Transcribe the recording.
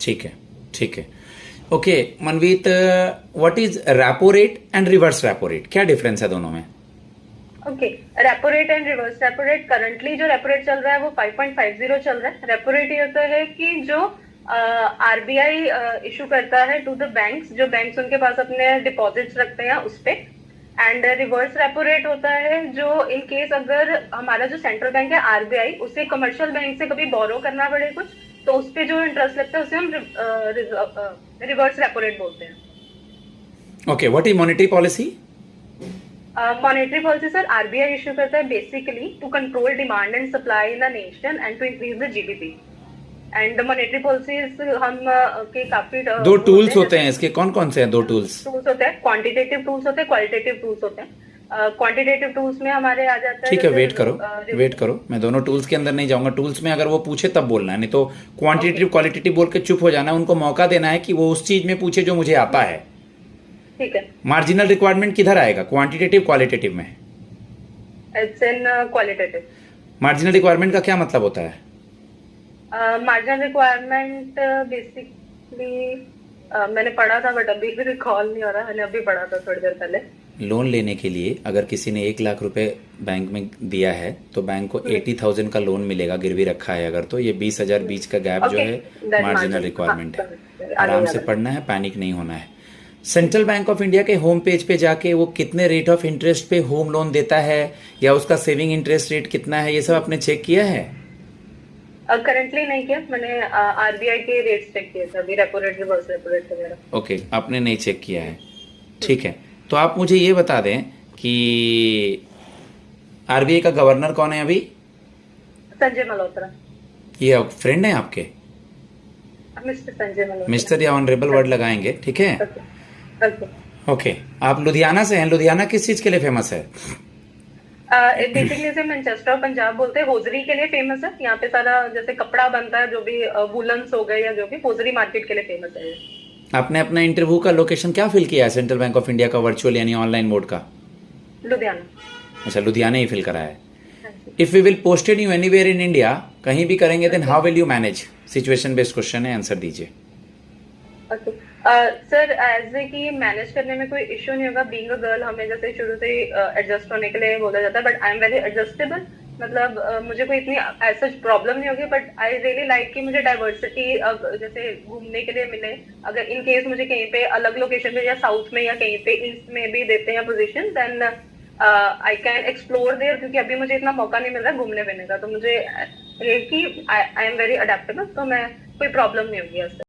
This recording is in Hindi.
ठीक है, ठीक है। Okay मनवीत, what is repo rate and reverse repo rate, क्या डिफरेंस है दोनों में? Okay, repo rate and reverse repo rate. Currently जो रेपो रेट चल रहा है वो 5.50 चल रहा है। रेपो रेट ये होता है कि जो आरबीआई इशू करता है टू द बैंक्स, जो बैंक्स उनके पास अपने डिपॉजिट्स रखते हैं उस पे। एंड रिवर्स रेपो रेट होता है जो इन केस अगर हमारा जो सेंट्रल बैंक है आरबीआई, उसे कमर्शियल बैंक से कभी बोरो करना पड़े कुछ, तो उस पे जो इंटरेस्ट लगता है उसे हम रिवर्स रेपो रेट बोलते हैं। Okay, what is monetary policy? Monetary policy sir RBI issue करता है basically to control demand and supply in the nation and to increase the GDP. And monetary policies हम के काफी दो टूल्स होते हैं इसके, कौन कौन से हैं दो टूल्स? टूल्स होते हैं, क्वांटिटेटिव टूल्स होते हैं, क्वालिटेटिव टूल्स होते हैं। क्वांटिटेटिव टूल्स में हमारे आ जाता है। ठीक है, वेट करो वेट करो, मैं दोनों टूल्स के अंदर नहीं जाऊंगा। टूल्स में अगर वो पूछे तब बोलना है, नहीं तो क्वांटिटेटिव क्वालिटेटिव बोल के चुप हो जाना है। उनको मौका देना है कि वो उस चीज में पूछे जो मुझे आता है। ठीक है। मार्जिनल रिक्वायरमेंट किधर आएगा, क्वांटिटेटिव क्वालिटेटिव में? It's in qualitative. Marginal requirement का क्या मतलब होता है? मार्जिनल रिक्वायरमेंट बेसिकली मैंने पढ़ा था बट अभी भी रिकॉल नहीं हो रहा। मैंने अभी पढ़ा था थोड़ी देर पहले। लोन लेने के लिए अगर किसी ने 1 लाख रुपए बैंक में दिया है तो बैंक को 80,000 का लोन मिलेगा, गिरवी रखा है अगर, तो ये 20,000 बीच का गैप जो है मार्जिनल रिक्वायरमेंट है। आराम से पढ़ना है, पैनिक नहीं होना है। सेंट्रल बैंक ऑफ इंडिया के होम पेज पे जाके वो कितने रेट ऑफ इंटरेस्ट पे होम लोन देता है या उसका सेविंग इंटरेस्ट रेट कितना है, ये सब आपने चेक किया है? करंटली नहीं किया मैंने। आरबीआई के रेट्स चेक किए थे अभी, repo rate reverse repo rate वगैरह। ओके, आपने नहीं चेक किया है, ठीक है। तो आप मुझे ये बता दें कि आरबीआई का गवर्नर कौन है अभी? संजय मल्होत्रा। ये फ्रेंड है आपके? मिस्टर संजय मल्होत्रा। मिस्टर या ऑनरेबल वर्ड लगाएंगे, ठीक है? ओके। ओके, आप लुधियाना से हैं। लुधियाना किस चीज के लिए फेमस है? बेसिकली इसे मैनचेस्टर ऑफ पंजाब बोलते हैं। होजरी के लिए फेमस है। यहाँ पे सारा जैसे कपड़ा बनता है, जो भी वुलन्स हो गए या जो भी, होजरी मार्केट के लिए फेमस है। आपने अपना इंटरव्यू का लोकेशन क्या फिल किया है सेंट्रल बैंक ऑफ इंडिया का वर्चुअल यानी ऑनलाइन मोड का? लुधियाना। अच्छा, लुधियाना ही फिल करा है। If we will posted you anywhere in India, कहीं भी करेंगे, then how will you manage? Situation based question है, आंसर दीजिए। ओके सर, एज ए कि मैनेज करने में कोई इश्यू नहीं होगा। बीइंग अ गर्ल हमें जैसे शुरू से एडजस्ट होने के लिए बोला जाता है, but I am very adjustable. मतलब मुझे कोई इतनी ऐसा प्रॉब्लम नहीं होगी, बट आई रियली लाइक कि मुझे डाइवर्सिटी जैसे घूमने के लिए मिले। अगर इन केस मुझे कहीं पे अलग लोकेशन पे या साउथ में या कहीं पे ईस्ट में भी देते हैं position, then I can explore there, क्योंकि अभी मुझे इतना मौका नहीं मिल रहा घूमने फिरने का। तो मुझे ये कि आई एम वेरी अडेप्टेबल, तो मैं कोई प्रॉब्लम नहीं होगी।